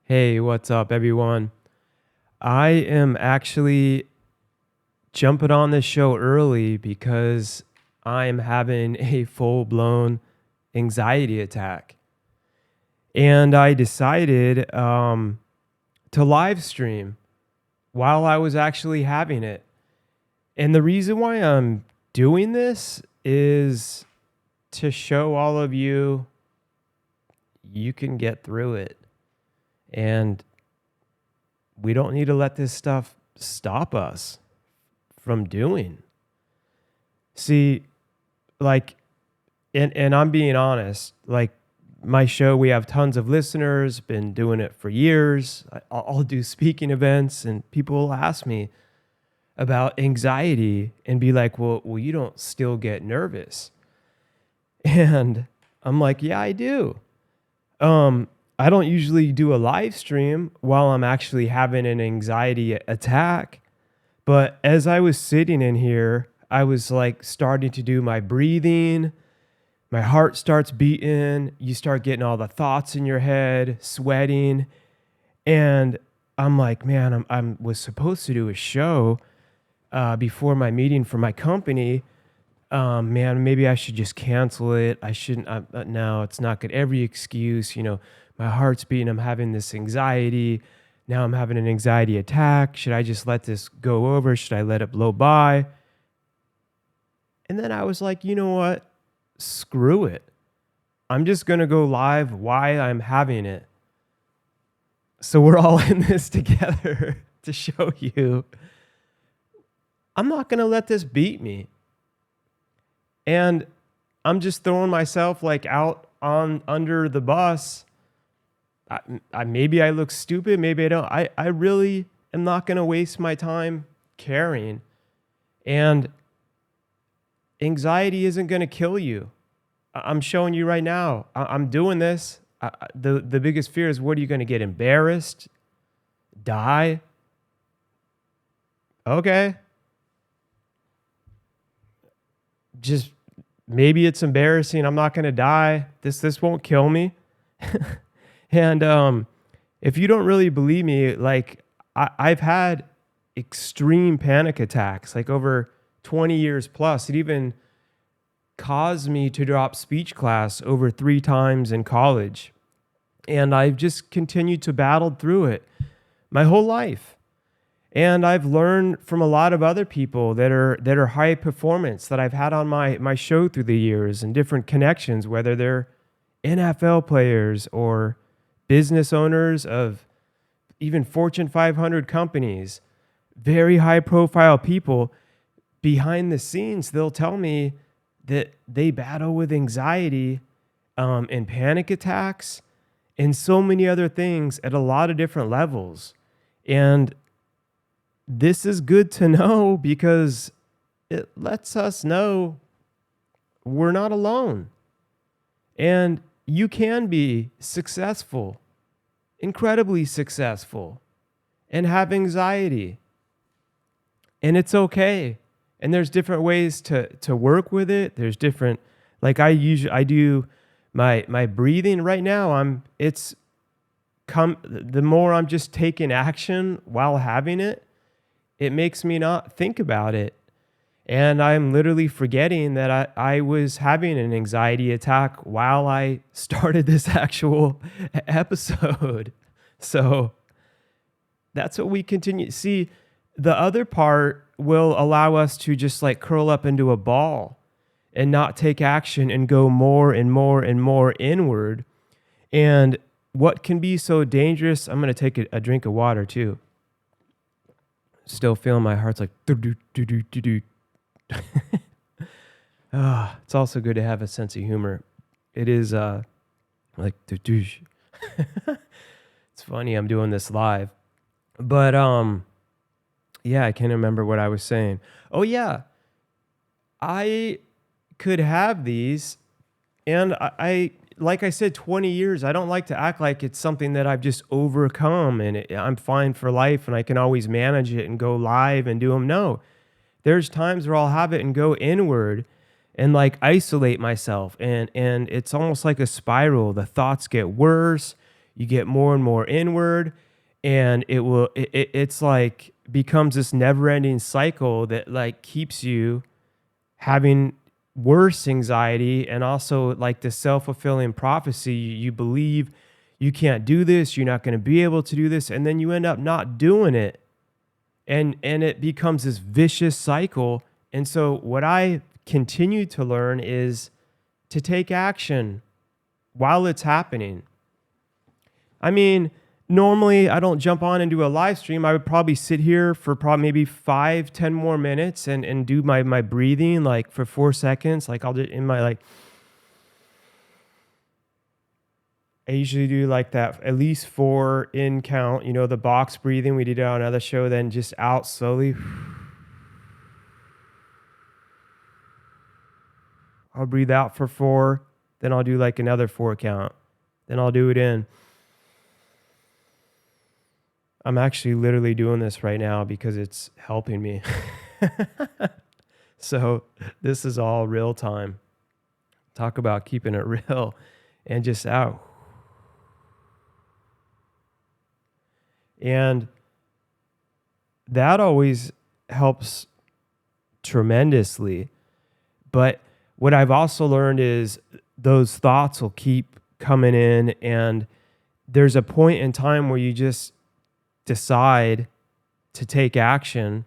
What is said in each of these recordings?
Hey, what's up, everyone? I am actually jumping on this show early because I'm having a full blown anxiety attack. And I decided to live stream while I was actually having it. And the reason why I'm doing this is to show all of you you can get through it. And we don't need to let this stuff stop us from doing. See, like, and I'm being honest, like my show, we have tons of listeners, been doing it for years. I'll do speaking events and people will ask me about anxiety and be like, well, you don't still get nervous. And I'm like, yeah, I do. I don't usually do a live stream while I'm actually having an anxiety attack. But as I was sitting in here, I was like starting to do my breathing. My heart starts beating. You start getting all the thoughts in your head, sweating. And I'm like, man, I was supposed to do a show before my meeting for my company. Man, maybe I should just cancel it. I shouldn't. No, it's not good. Every excuse, my heart's beating. I'm having this anxiety. Now I'm having an anxiety attack. Should I just let this go over? Should I let it blow by? And then I was like, you know what? Screw it. I'm just going to go live while I'm having it. So we're all in this together to show you I'm not going to let this beat me. And I'm just throwing myself like out on under the bus. Maybe I look stupid. Maybe I don't. I really am not going to waste my time caring. And anxiety isn't going to kill you. I'm showing you right now. I'm doing this. The biggest fear is, what are you going to get? Embarrassed? Die? Okay. Just maybe it's embarrassing. I'm not going to die. This won't kill me. And if you don't really believe me, like I've had extreme panic attacks, like over 20 years plus. It even caused me to drop speech class over 3 times in college. And I've just continued to battle through it my whole life. And I've learned from a lot of other people that are high performance that I've had on my show through the years, and different connections, whether they're NFL players or business owners of even Fortune 500 companies, very high profile people. Behind the scenes, they'll tell me that they battle with anxiety and panic attacks and so many other things at a lot of different levels. And this is good to know because it lets us know we're not alone. And you can be successful, incredibly successful, and have anxiety. And it's okay. And there's different ways to work with it. There's different, like I do my breathing right now. The more I'm just taking action while having it, it makes me not think about it. And I'm literally forgetting that I was having an anxiety attack while I started this actual episode. So that's what we continue. See, the other part will allow us to just like curl up into a ball and not take action and go more and more and more inward. And what can be so dangerous, I'm going to take a drink of water too. Still feeling my heart's like do. It's also good to have a sense of humor. It is like it's funny I'm doing this live. But yeah, I can't remember what I was saying. Oh yeah. I could have these, and I like I said, 20 years, I don't like to act like it's something that I've just overcome and I'm fine for life and I can always manage it and go live and do them. No, there's times where I'll have it and go inward and like isolate myself. And it's almost like a spiral. The thoughts get worse. you get more and more inward, and it's like becomes this never-ending cycle that like keeps you having worse anxiety, and also like the self-fulfilling prophecy. You believe you can't do this, you're not going to be able to do this, and then you end up not doing it. And it becomes this vicious cycle. And so what I continue to learn is to take action while it's happening. I mean, normally I don't jump on and do a live stream. I would probably sit here for probably maybe 5-10 more minutes and do my breathing like for 4 seconds. Like I'll do in my like, I usually do like that, at least 4 in count, the box breathing. We did it on another show, then just out slowly. I'll breathe out for 4, then I'll do like another 4 count. Then I'll do it in. I'm actually literally doing this right now because it's helping me. So this is all real time. Talk about keeping it real and just out. And that always helps tremendously. But what I've also learned is those thoughts will keep coming in, and there's a point in time where you just decide to take action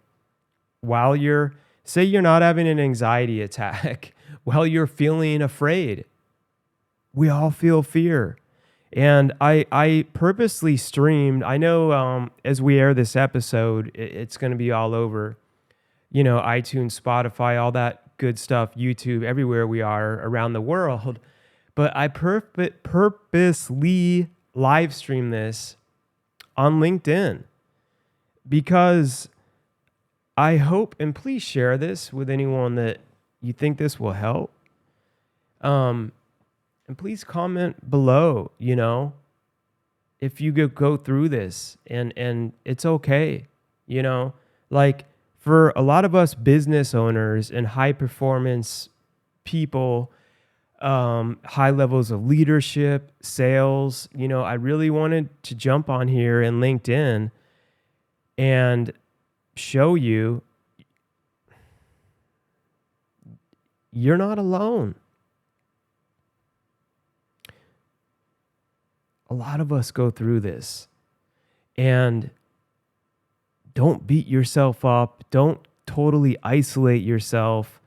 while you're not having an anxiety attack, while you're feeling afraid. We all feel fear. And I purposely streamed. I know as we air this episode, it's going to be all over, iTunes, Spotify, all that good stuff, YouTube, everywhere we are around the world. But I purposely live stream this on LinkedIn because I hope, and please share this with anyone that you think this will help. And please comment below, if you go through this, and it's okay, like for a lot of us business owners and high performance people, high levels of leadership, sales, I really wanted to jump on here in LinkedIn and show you you're not alone. A lot of us go through this, and don't beat yourself up. Don't totally isolate yourself.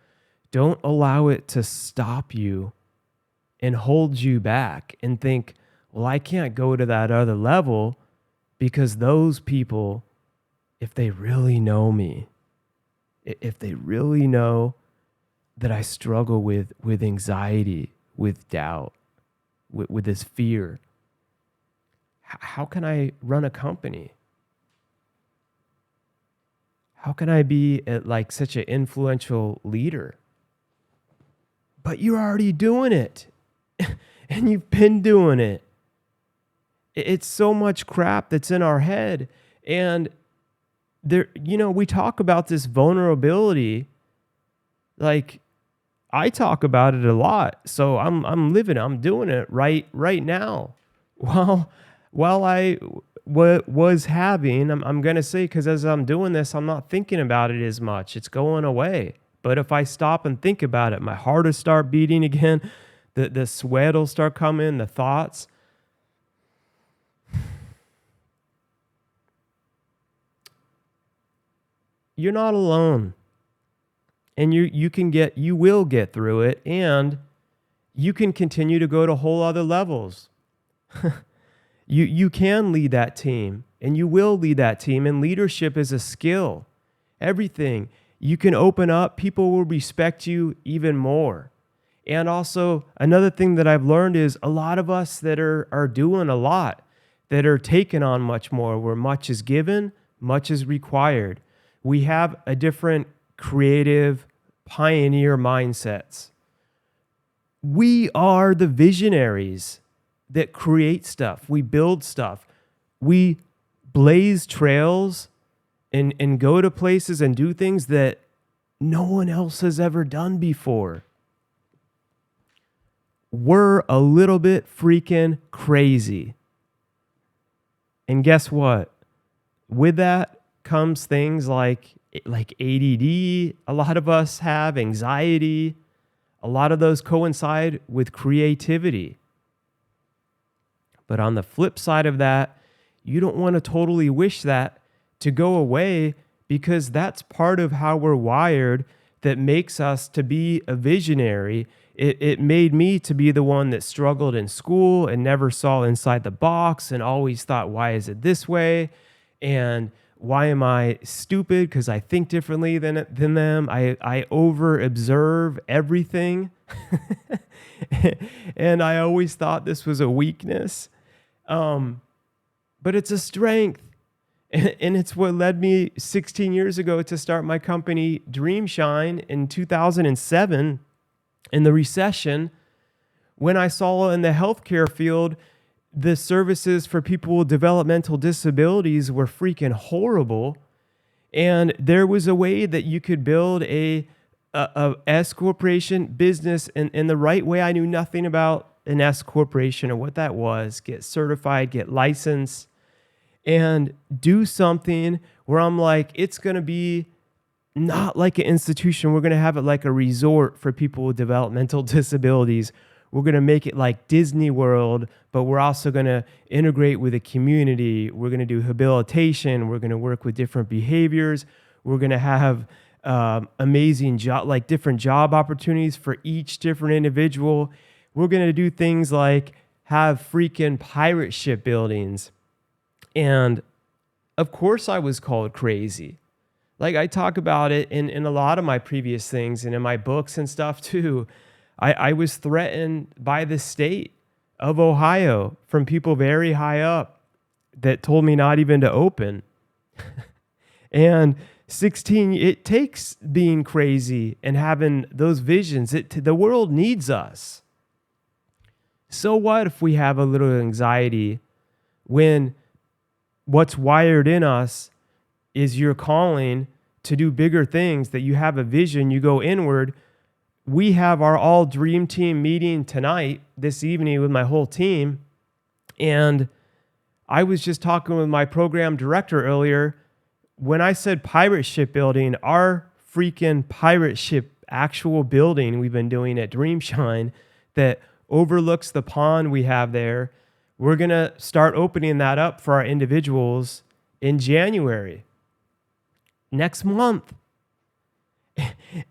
Don't allow it to stop you and hold you back and think, well, I can't go to that other level because those people, if they really know me, if they really know that I struggle with anxiety, with doubt, with this fear, how can I run a company? How can I be like such an influential leader? But you're already doing it. And you've been doing it. It's so much crap that's in our head. And there, we talk about this vulnerability. Like, I talk about it a lot. So I'm doing it right now. While I was having, I'm going to say, because as I'm doing this, I'm not thinking about it as much. It's going away. But if I stop and think about it, my heart will start beating again. The sweat will start coming, the thoughts. You're not alone. And you will get through it, and you can continue to go to whole other levels. You can lead that team, and you will lead that team, and leadership is a skill. Everything. You can open up, people will respect you even more. And also, another thing that I've learned is a lot of us that are doing a lot, that are taking on much more, where much is given, much is required. We have a different creative pioneer mindsets. We are the visionaries that create stuff. We build stuff. We blaze trails and go to places and do things that no one else has ever done before. We're a little bit freaking crazy. And guess what? With that comes things like ADD. A lot of us have anxiety. A lot of those coincide with creativity. But on the flip side of that, you don't want to totally wish that to go away, because that's part of how we're wired that makes us to be a visionary. It made me to be the one that struggled in school and never saw inside the box and always thought, why is it this way? And why am I stupid? Because I think differently than them. I over observe everything. And I always thought this was a weakness. But it's a strength. And it's what led me 16 years ago to start my company Dreamshine in 2007 in the recession, when I saw in the healthcare field the services for people with developmental disabilities were freaking horrible. And there was a way that you could build a S corporation business in the right way. I knew nothing about an S corporation or what that was. Get certified, get licensed, and do something where I'm like, it's going to be not like an institution. We're going to have it like a resort for people with developmental disabilities. We're going to make it like Disney World, but we're also going to integrate with a community. We're going to do rehabilitation. We're going to work with different behaviors. We're going to have amazing different job opportunities for each different individual. We're going to do things like have freaking pirate ship buildings. And of course I was called crazy. Like I talk about it in a lot of my previous things and in my books and stuff too. I was threatened by the state of Ohio from people very high up that told me not even to open. And 16, it takes being crazy and having those visions. The world needs us. So what if we have a little anxiety when what's wired in us is your calling to do bigger things, that you have a vision, you go inward. We have our all dream team meeting tonight, this evening, with my whole team. And I was just talking with my program director earlier. When I said pirate ship building, our freaking pirate ship actual building we've been doing at Dreamshine that overlooks the pond we have there, we're going to start opening that up for our individuals in January, next month.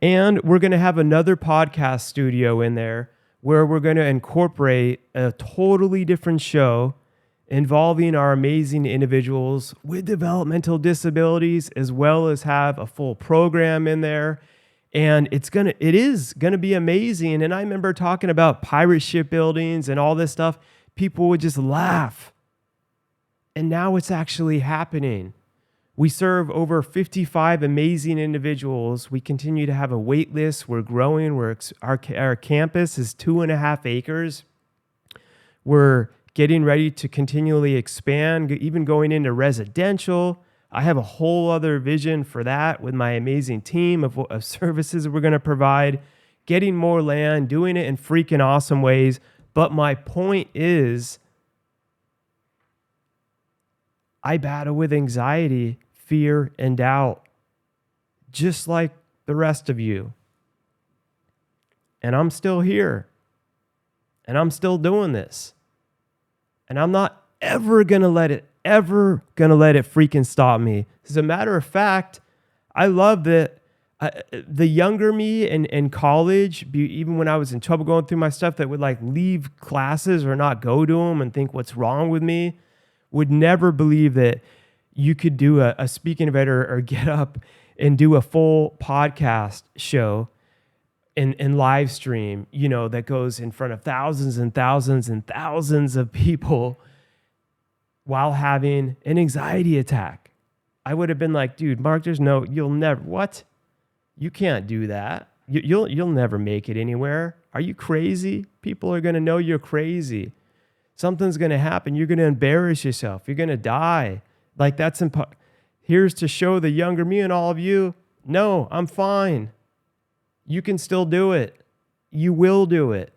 And we're going to have another podcast studio in there where we're going to incorporate a totally different show involving our amazing individuals with developmental disabilities, as well as have a full program in there. And it is going to be amazing. And I remember talking about pirate ship buildings and all this stuff. People would just laugh. And now it's actually happening. We serve over 55 amazing individuals. We continue to have a wait list. We're growing. Our campus is 2.5 acres. We're getting ready to continually expand, even going into residential. I have a whole other vision for that with my amazing team of services we're going to provide, getting more land, doing it in freaking awesome ways. But my point is, I battle with anxiety, fear, and doubt, just like the rest of you. And I'm still here. And I'm still doing this. And I'm not ever going to let it freaking stop me. As a matter of fact, I love that the younger me in college, even when I was in trouble going through my stuff, that would like leave classes or not go to them and think what's wrong with me, would never believe that you could do a speaking event or get up and do a full podcast show and live stream, that goes in front of thousands and thousands and thousands of people while having an anxiety attack. I would have been like, dude, Mark, you'll never, what? You can't do that. You'll never make it anywhere. Are you crazy? People are going to know you're crazy. Something's going to happen. You're going to embarrass yourself. You're going to die. Like that's here's to show the younger me and all of you, no, I'm fine. You can still do it. You will do it.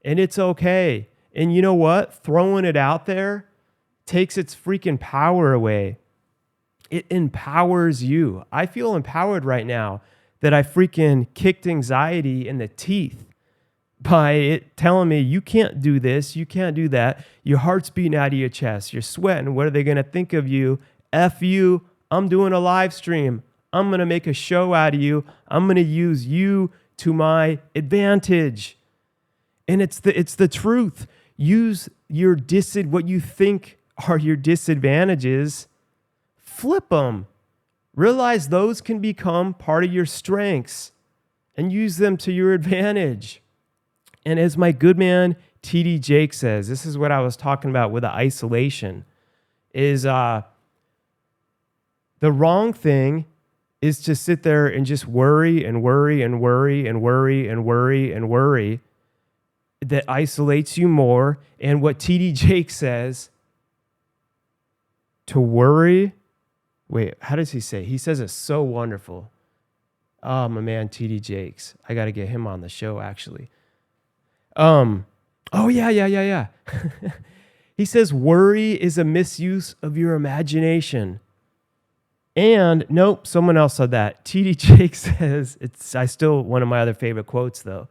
And it's okay. And you know what? Throwing it out there takes its freaking power away. It empowers you. I feel empowered right now that I freaking kicked anxiety in the teeth by it telling me, you can't do this, you can't do that. Your heart's beating out of your chest. You're sweating. What are they going to think of you? F you. I'm doing a live stream. I'm going to make a show out of you. I'm going to use you to my advantage. And it's the truth. Use your what you think are your disadvantages. Flip them. Realize those can become part of your strengths and use them to your advantage. And as my good man TD Jake says, this is what I was talking about with the isolation, is the wrong thing is to sit there and just worry and worry and worry and worry and worry and worry. That isolates you more. And what TD Jake says, to worry. Wait, how does he say? He says it's so wonderful. Oh, my man, TD Jakes. I got to get him on the show, actually. Oh, yeah. He says, worry is a misuse of your imagination. And nope, someone else said that. TD Jake says, I still one of my other favorite quotes, though.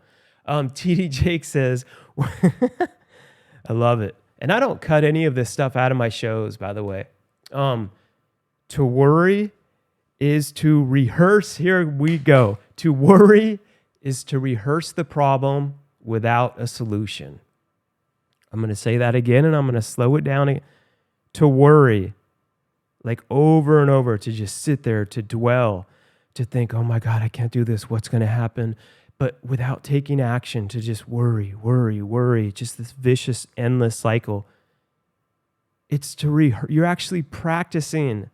TD Jake says, I love it. And I don't cut any of this stuff out of my shows, by the way. To worry is to rehearse. Here we go. To worry is to rehearse the problem without a solution. I'm going to say that again, and I'm going to slow it down again. To worry, like over and over, to just sit there, to dwell, to think, oh my God, I can't do this. What's going to happen? But without taking action, to just worry, just this vicious, endless cycle. It's you're actually practicing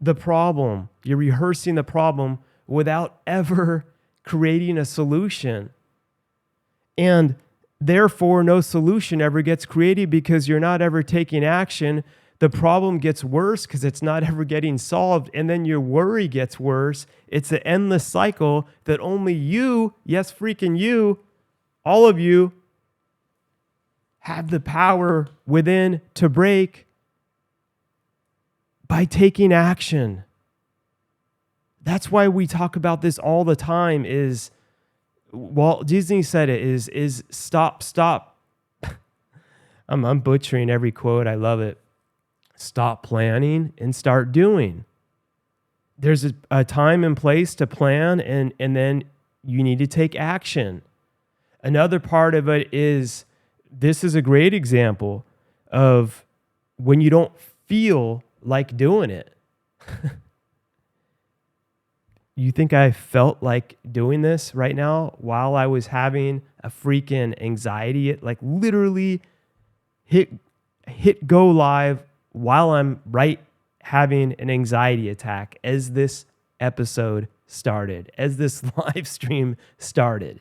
the problem. You're rehearsing the problem without ever creating a solution. And therefore, no solution ever gets created because you're not ever taking action. The problem gets worse because it's not ever getting solved. And then your worry gets worse. It's an endless cycle that only you, yes, freaking you, all of you, have the power within to break by taking action. That's why we talk about this all the time is, Walt Disney said it, is stop. I'm butchering every quote. I love it. Stop planning and start doing. There's a time and place to plan, and then you need to take action. Another part of it is, this is a great example of when you don't feel like doing it. You think I felt like doing this right now while I was having a freaking anxiety? It like literally hit go live while I'm having an anxiety attack as this episode started, as this live stream started.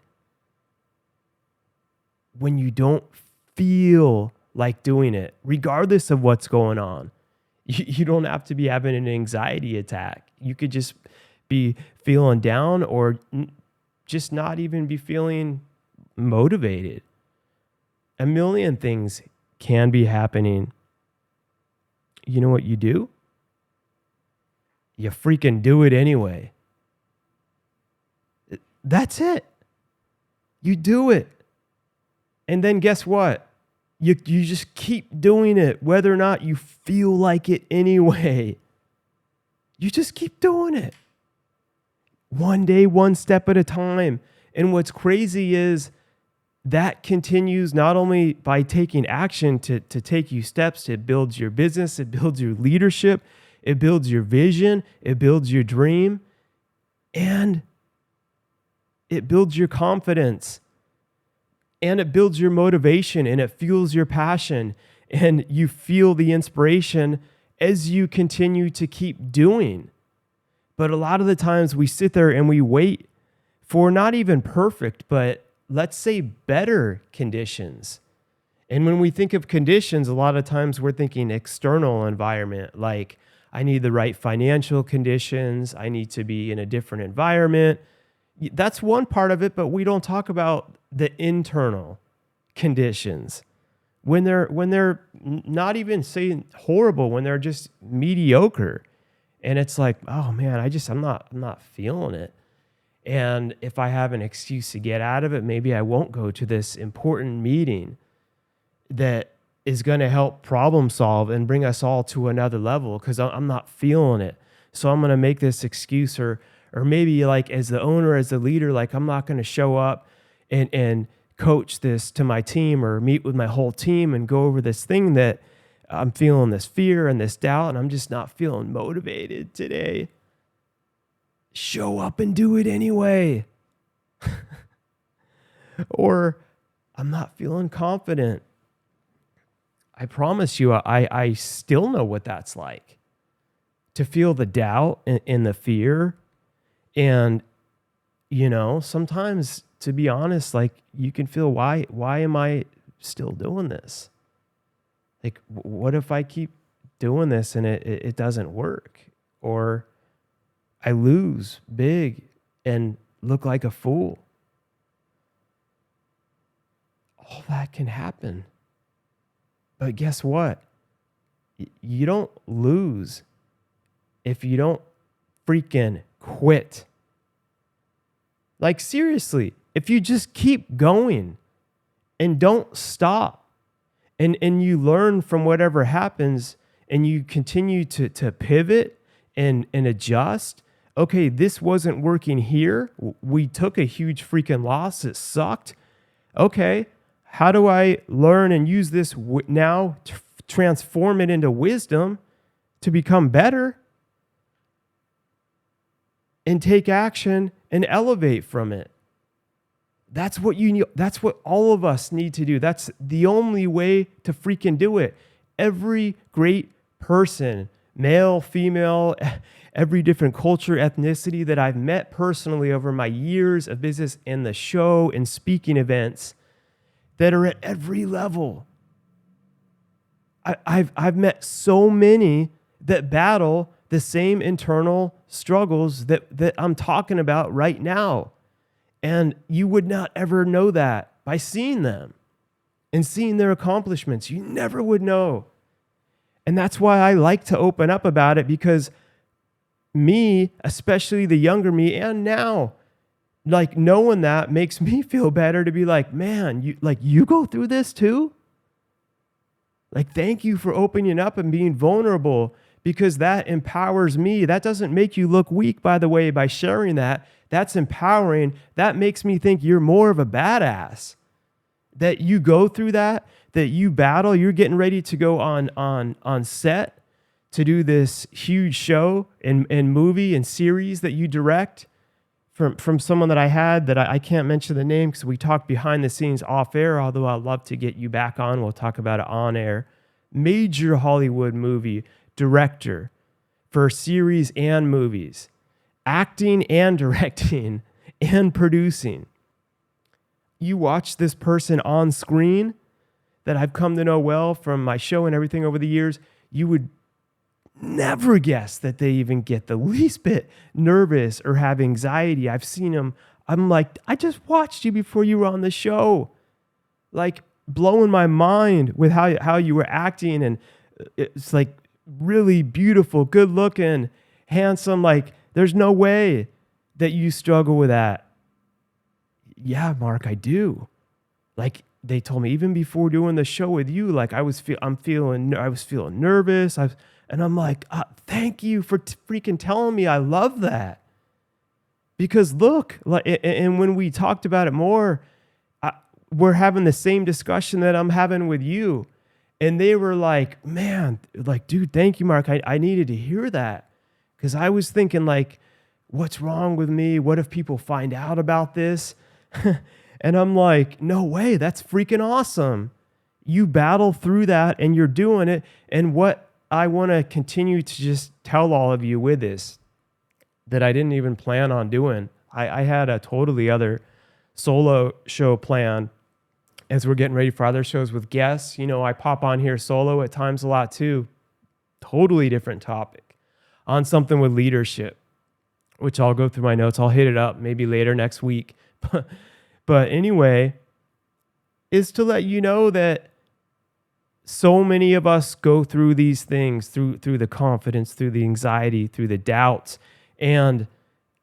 When you don't feel like doing it, regardless of what's going on, you don't have to be having an anxiety attack. You could just be feeling down or just not even be feeling motivated. A million things can be happening. You know what you do? You freaking do it anyway. That's it. You do it. And then guess what? You just keep doing it, whether or not you feel like it anyway. You just keep doing it. One day, one step at a time. And what's crazy is that continues not only by taking action to take you steps. It builds your business. It builds your leadership. It builds your vision. It builds your dream. And it builds your confidence. And it builds your motivation. And it fuels your passion. And you feel the inspiration as you continue to keep doing. But a lot of the times we sit there and we wait for not even perfect, but let's say better conditions. And when we think of conditions, a lot of times we're thinking external environment, like I need the right financial conditions. I need to be in a different environment. That's one part of it, but we don't talk about the internal conditions. when they're not even saying horrible, when they're just mediocre. And it's like, oh man, I'm not feeling it. And if I have an excuse to get out of it, maybe I won't go to this important meeting that is going to help problem solve and bring us all to another level because I'm not feeling it. So I'm going to make this excuse, or maybe like as the owner, as the leader, like I'm not going to show up and coach this to my team or meet with my whole team and go over this thing that I'm feeling this fear and this doubt, and I'm just not feeling motivated today. Show up and do it anyway. Or I'm not feeling confident. I promise you, I still know what that's like. To feel the doubt and the fear. And, sometimes, to be honest, like you can feel, why am I still doing this? Like, what if I keep doing this and it doesn't work? Or I lose big and look like a fool. All that can happen. But guess what? You don't lose if you don't freaking quit. Like seriously, if you just keep going and don't stop and you learn from whatever happens and you continue to pivot and adjust. Okay, this wasn't working here. We took a huge freaking loss. It sucked. Okay, how do I learn and use this now to transform it into wisdom to become better and take action and elevate from it? That's what you need. That's what all of us need to do. That's the only way to freaking do it. Every great person, male, female, every different culture, ethnicity that I've met personally over my years of business and the show and speaking events that are at every level. I've met so many that battle the same internal struggles that I'm talking about right now. And you would not ever know that by seeing them and seeing their accomplishments. You never would know. And that's why I like to open up about it, because me, especially the younger me, and now, like knowing that makes me feel better to be like, man, you go through this too? Like, thank you for opening up and being vulnerable, because that empowers me. That doesn't make you look weak, by the way, by sharing that. That's empowering. That makes me think you're more of a badass. That you go through that you battle. You're getting ready to go on set to do this huge show and movie and series that you direct from someone that I had that I can't mention the name because we talked behind the scenes off air, although I'd love to get you back on. We'll talk about it on air. Major Hollywood movie director for series and movies, acting and directing and producing. You watch this person on screen that I've come to know well from my show and everything over the years, you would never guess that they even get the least bit nervous or have anxiety. I've seen them. I'm like, I just watched you before you were on the show. Like, blowing my mind with how you were acting, and it's like really beautiful, good looking, handsome. Like, there's no way that you struggle with that. Yeah, Mark, I do. Like, they told me even before doing the show with you, like I was feeling nervous. And I'm like, thank you for freaking telling me. I love that. Because look, and when we talked about it more, we're having the same discussion that I'm having with you. And they were like, man, like, dude, thank you, Mark. I needed to hear that. Because I was thinking, like, what's wrong with me? What if people find out about this? And I'm like, no way, that's freaking awesome. You battle through that and you're doing it. And what I want to continue to just tell all of you with this, that I didn't even plan on doing. I had a totally other solo show planned as we're getting ready for other shows with guests. You know, I pop on here solo at times a lot too. Totally different topic on something with leadership, which I'll go through my notes. I'll hit it up maybe later next week. But anyway, is to let you know that So many of us go through these things, through the confidence, through the anxiety, through the doubts. And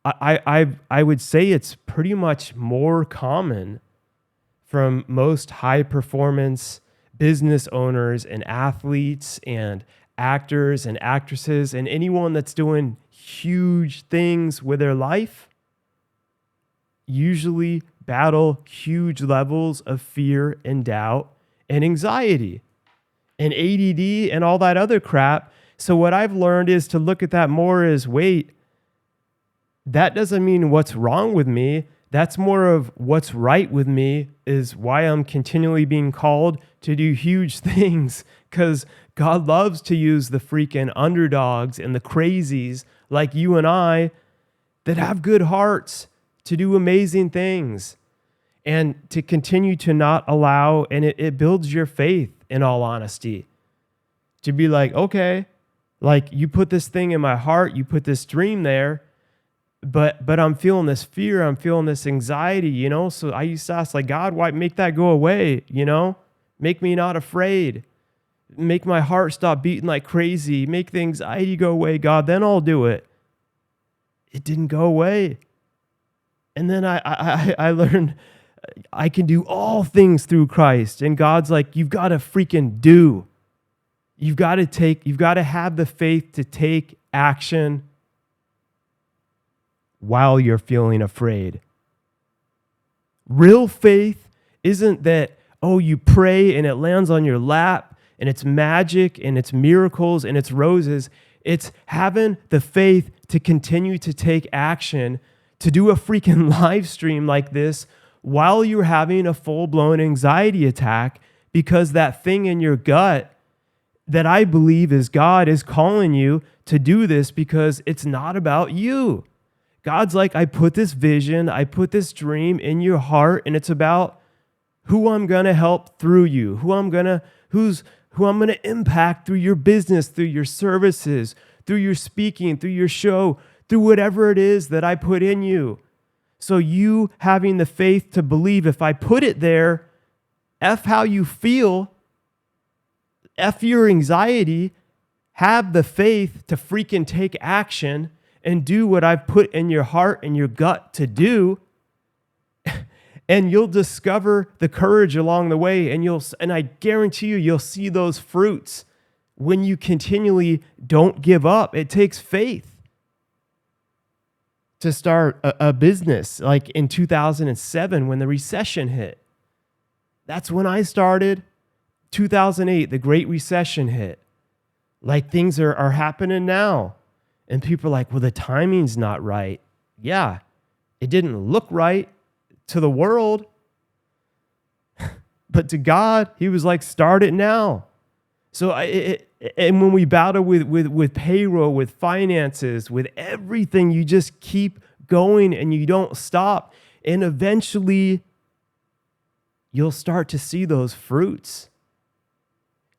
I would say it's pretty much more common from most high performance business owners and athletes and actors and actresses and anyone that's doing huge things with their life usually battle huge levels of fear and doubt and anxiety and ADD and all that other crap. So what I've learned is to look at that more as, wait, that doesn't mean what's wrong with me. That's more of what's right with me, is why I'm continually being called to do huge things, because God loves to use the freaking underdogs and the crazies like you and I that have good hearts to do amazing things and to continue to not allow, and it builds your faith, in all honesty, to be like, okay, like you put this thing in my heart, you put this dream there, but I'm feeling this fear, I'm feeling this anxiety, you know? So I used to ask, like, God, why make that go away, you know? Make me not afraid. Make my heart stop beating like crazy. Make the anxiety go away, God, then I'll do it. It didn't go away. And then I learned I can do all things through Christ. And God's like, you've got to freaking do. You've got to have the faith to take action while you're feeling afraid. Real faith isn't that, oh, you pray and it lands on your lap and it's magic and it's miracles and it's roses. It's having the faith to continue to take action, to do a freaking live stream like this while you're having a full-blown anxiety attack, because that thing in your gut that I believe is God is calling you to do this, because it's not about you. God's like, I put this vision, I put this dream in your heart, and it's about who I'm going to help through you, who I'm going to impact through your business, through your services, through your speaking, through your show, through whatever it is that I put in you. So you having the faith to believe, if I put it there, F how you feel, F your anxiety, have the faith to freaking take action and do what I've put in your heart and your gut to do. And you'll discover the courage along the way, and I guarantee you'll see those fruits when you continually don't give up. It takes faith to start a business, like in 2007 when the recession hit. That's when I started. 2008, the Great Recession hit. Like, things are happening now. And people are like, well, the timing's not right. Yeah, it didn't look right to the world. But to God, he was like, start it now. So and when we battle with payroll, with finances, with everything, you just keep going and you don't stop. And eventually, you'll start to see those fruits.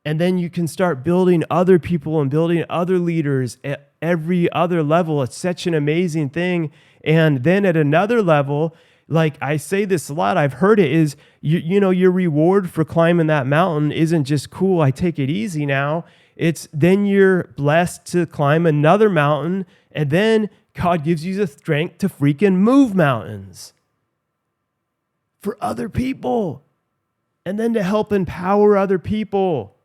And then you can start building other people and building other leaders at every other level. It's such an amazing thing. And then at another level, like I say this a lot, I've heard it, is, you know, your reward for climbing that mountain isn't just cool, I take it easy now. It's then you're blessed to climb another mountain, and then God gives you the strength to freaking move mountains for other people, and then to help empower other people.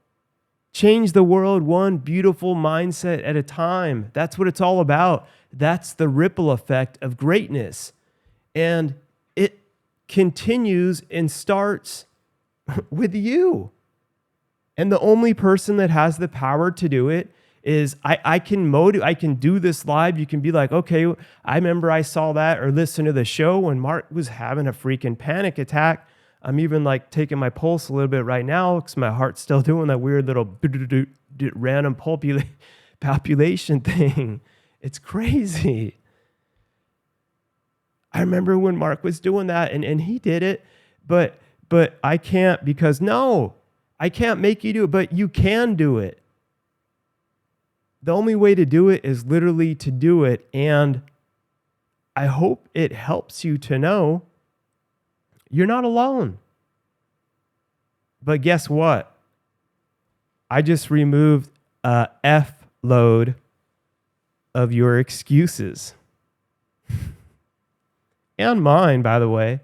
Change the world one beautiful mindset at a time. That's what it's all about. That's the ripple effect of greatness. And it continues and starts with you. And the only person that has the power to do it is I can do this live. You can be like, okay, I remember I saw that, or listen to the show when Mark was having a freaking panic attack. I'm even like taking my pulse a little bit right now because my heart's still doing that weird little random population thing. It's crazy. I remember when Mark was doing that, and he did it, but I can't, because no, I can't make you do it, but you can do it. The only way to do it is literally to do it. And I hope it helps you to know you're not alone. But guess what? I just removed a F load of your excuses. And mine, by the way.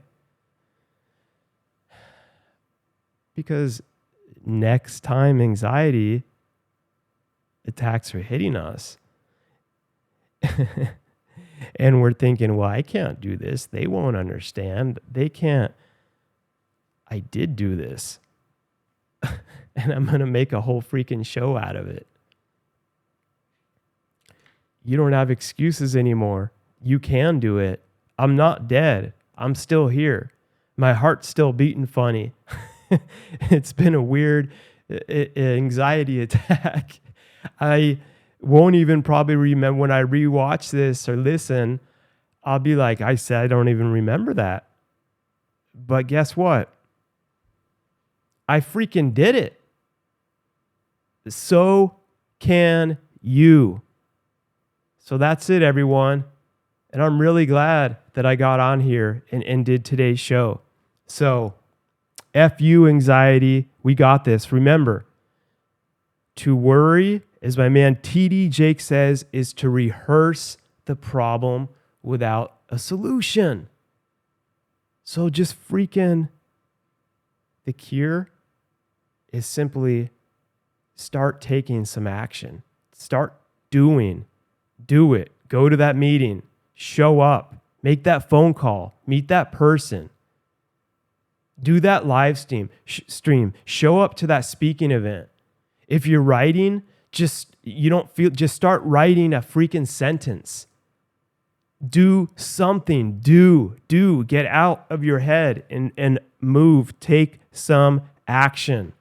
Because next time anxiety attacks are hitting us, and we're thinking, well, I can't do this. They won't understand. They can't. I did do this. And I'm going to make a whole freaking show out of it. You don't have excuses anymore. You can do it. I'm not dead. I'm still here. My heart's still beating funny. It's been a weird anxiety attack. I won't even probably remember when I rewatch this or listen. I'll be like, I said, I don't even remember that. But guess what? I freaking did it. So can you. So that's it, everyone. And I'm really glad that I got on here and did today's show. So, F you, anxiety. We got this. Remember, to worry, as my man TD Jake says, is to rehearse the problem without a solution. So just freaking, the cure is simply start taking some action. Start doing. Do it. Go to that meeting. Show up. Make that phone call. Meet that person. Do that live stream. Show up to that speaking event. If you're writing, just start writing a freaking sentence. Do something. Do. Get out of your head and move. Take some action.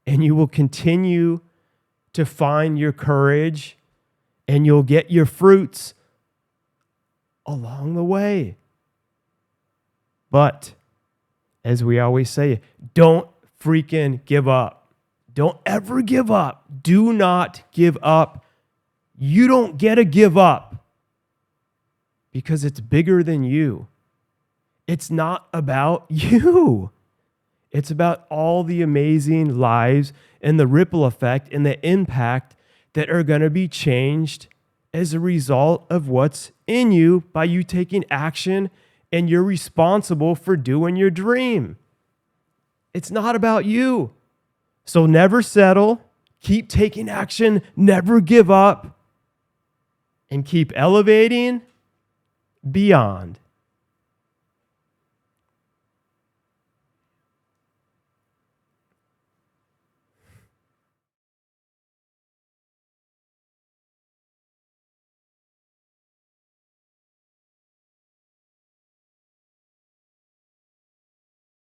And you will continue to find your courage, and you'll get your fruits along the way. But, as we always say, don't freaking give up. Don't ever give up. Do not give up. You don't get to give up because it's bigger than you. It's not about you. It's about all the amazing lives and the ripple effect and the impact that are going to be changed as a result of what's in you by you taking action, and you're responsible for doing your dream. It's not about you. So never settle, keep taking action, never give up, and keep elevating beyond.